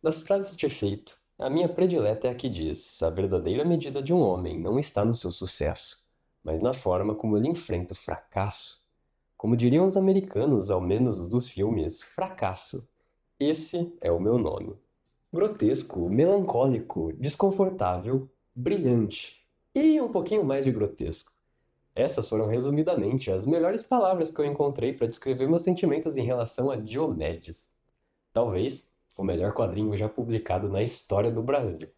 Das frases de efeito, a minha predileta é a que diz: a verdadeira medida de um homem não está no seu sucesso, mas na forma como ele enfrenta o fracasso. Como diriam os americanos, ao menos os dos filmes, fracasso. Esse é o meu nome. Grotesco, melancólico, desconfortável, brilhante e um pouquinho mais de grotesco. Essas foram resumidamente as melhores palavras que eu encontrei para descrever meus sentimentos em relação a Diomedes. Talvez o melhor quadrinho já publicado na história do Brasil.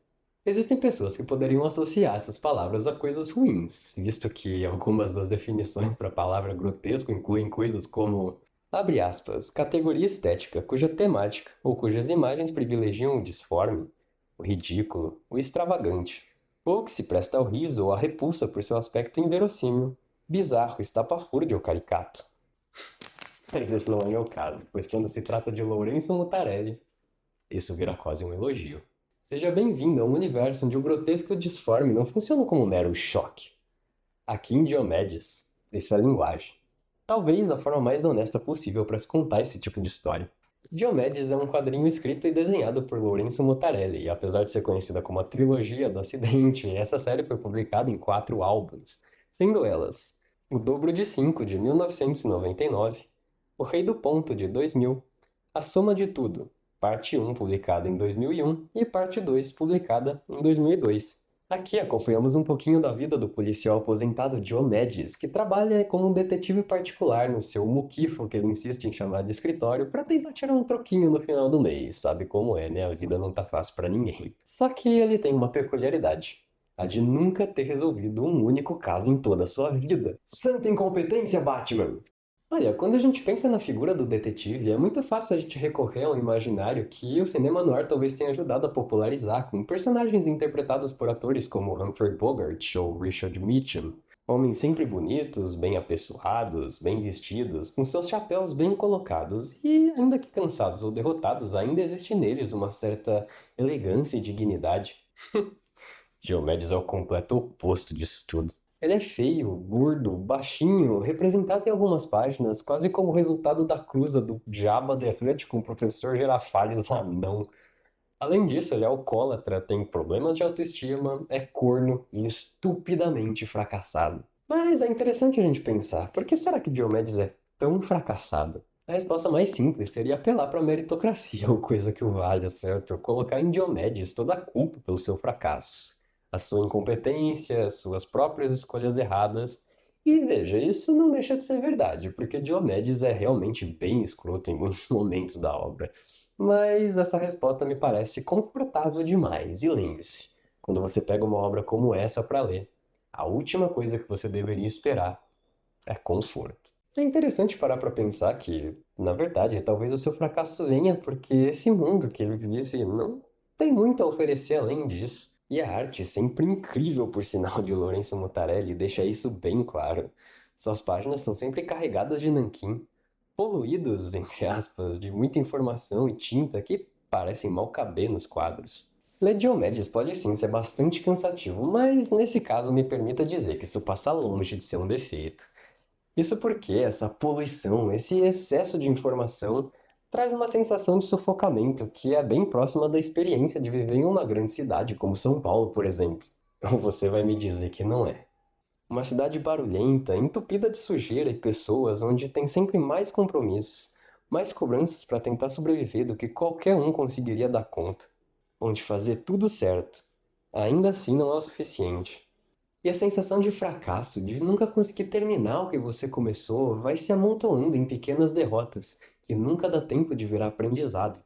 Existem pessoas que poderiam associar essas palavras a coisas ruins, visto que algumas das definições para a palavra grotesco incluem coisas como, abre aspas, categoria estética cuja temática ou cujas imagens privilegiam o disforme, o ridículo, o extravagante, ou que se presta ao riso ou à repulsa por seu aspecto inverossímil, bizarro, estapafúrdio ou caricato. Mas esse não é meu caso, pois quando se trata de Lourenço Mutarelli, isso vira quase um elogio. Seja bem-vindo a um universo onde o grotesco e o disforme não funcionam como um mero choque. Aqui em Diomedes, isso é linguagem. Talvez a forma mais honesta possível para se contar esse tipo de história. Diomedes é um quadrinho escrito e desenhado por Lourenço Mutarelli, e apesar de ser conhecida como a Trilogia do Acidente, essa série foi publicada em 4 álbuns, sendo elas O Dobro de 5, de 1999, O Rei do Ponto, de 2000, A Soma de Tudo, parte 1, publicada em 2001, e parte 2, publicada em 2002. Aqui acompanhamos um pouquinho da vida do policial aposentado Diomedes, que trabalha como um detetive particular no seu muquifo, que ele insiste em chamar de escritório, para tentar tirar um troquinho no final do mês. Sabe como é, né? A vida não tá fácil para ninguém. Só que ele tem uma peculiaridade: a de nunca ter resolvido um único caso em toda a sua vida. Santa incompetência, Batman! Olha, quando a gente pensa na figura do detetive, é muito fácil a gente recorrer ao imaginário que o cinema noir talvez tenha ajudado a popularizar, com personagens interpretados por atores como Humphrey Bogart ou Richard Meacham. Homens sempre bonitos, bem apessoados, bem vestidos, com seus chapéus bem colocados, e ainda que cansados ou derrotados, ainda existe neles uma certa elegância e dignidade. Diomedes é o completo oposto disso tudo. Ele é feio, gordo, baixinho, representado em algumas páginas, quase como resultado da cruza do Jabba the Hutt com o professor Girafales anão. Além disso, ele é alcoólatra, tem problemas de autoestima, é corno e estupidamente fracassado. Mas é interessante a gente pensar, por que será que Diomedes é tão fracassado? A resposta mais simples seria apelar para a meritocracia, ou coisa que o valha, certo? Colocar em Diomedes toda a culpa pelo seu fracasso, a sua incompetência, as suas próprias escolhas erradas. E veja, isso não deixa de ser verdade, porque Diomedes é realmente bem escroto em muitos momentos da obra. Mas essa resposta me parece confortável demais. E lembre-se, quando você pega uma obra como essa para ler, a última coisa que você deveria esperar é conforto. É interessante parar para pensar que, na verdade, talvez o seu fracasso venha porque esse mundo que ele vive não tem muito a oferecer além disso. E a arte, sempre incrível por sinal de Lourenço Mutarelli, deixa isso bem claro. Suas páginas são sempre carregadas de nanquim, poluídos, entre aspas, de muita informação e tinta que parecem mal caber nos quadros. Ler Diomedes pode sim ser bastante cansativo, mas nesse caso me permita dizer que isso passa longe de ser um defeito. Isso porque essa poluição, esse excesso de informação, traz uma sensação de sufocamento que é bem próxima da experiência de viver em uma grande cidade como São Paulo, por exemplo. Ou você vai me dizer que não é? Uma cidade barulhenta, entupida de sujeira e pessoas, onde tem sempre mais compromissos, mais cobranças para tentar sobreviver do que qualquer um conseguiria dar conta. Onde fazer tudo certo, ainda assim não é o suficiente. E a sensação de fracasso, de nunca conseguir terminar o que você começou, vai se amontoando em pequenas derrotas, que nunca dá tempo de virar aprendizado.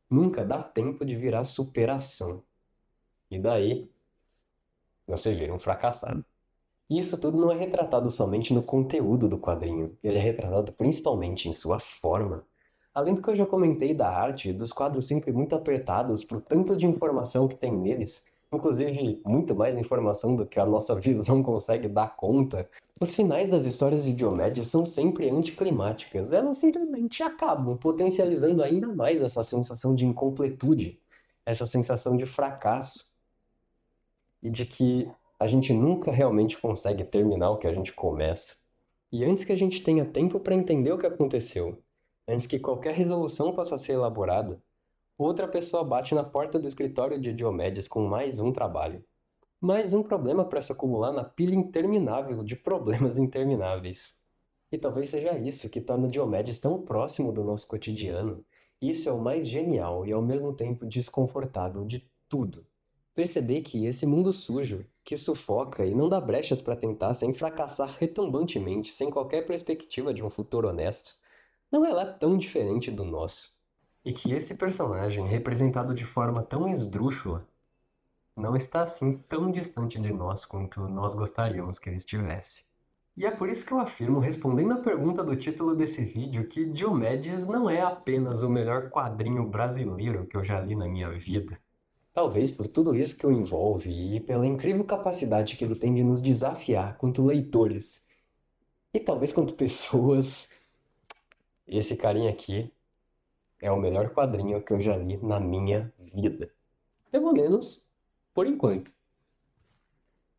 Nunca dá tempo de virar superação. E daí, você vira um fracassado. E isso tudo não é retratado somente no conteúdo do quadrinho, ele é retratado principalmente em sua forma. Além do que eu já comentei da arte, dos quadros sempre muito apertados pro tanto de informação que tem neles, inclusive muito mais informação do que a nossa visão consegue dar conta, os finais das histórias de Diomedes são sempre anticlimáticas. Elas simplesmente acabam, potencializando ainda mais essa sensação de incompletude, essa sensação de fracasso e de que a gente nunca realmente consegue terminar o que a gente começa. E antes que a gente tenha tempo para entender o que aconteceu, antes que qualquer resolução possa ser elaborada, Outra pessoa bate na porta do escritório de Diomedes com mais um trabalho. Mais um problema para se acumular na pilha interminável de problemas intermináveis. E talvez seja isso que torna Diomedes tão próximo do nosso cotidiano. Isso é o mais genial e ao mesmo tempo desconfortável de tudo. Perceber que esse mundo sujo, que sufoca e não dá brechas para tentar sem fracassar retumbantemente, sem qualquer perspectiva de um futuro honesto, não é lá tão diferente do nosso. E que esse personagem, representado de forma tão esdrúxula, não está assim tão distante de nós quanto nós gostaríamos que ele estivesse. E é por isso que eu afirmo, respondendo à pergunta do título desse vídeo, que Diomedes não é apenas o melhor quadrinho brasileiro que eu já li na minha vida. Talvez por tudo isso que o envolve e pela incrível capacidade que ele tem de nos desafiar quanto leitores e talvez quanto pessoas, esse carinha aqui é o melhor quadrinho que eu já li na minha vida. Pelo menos por enquanto.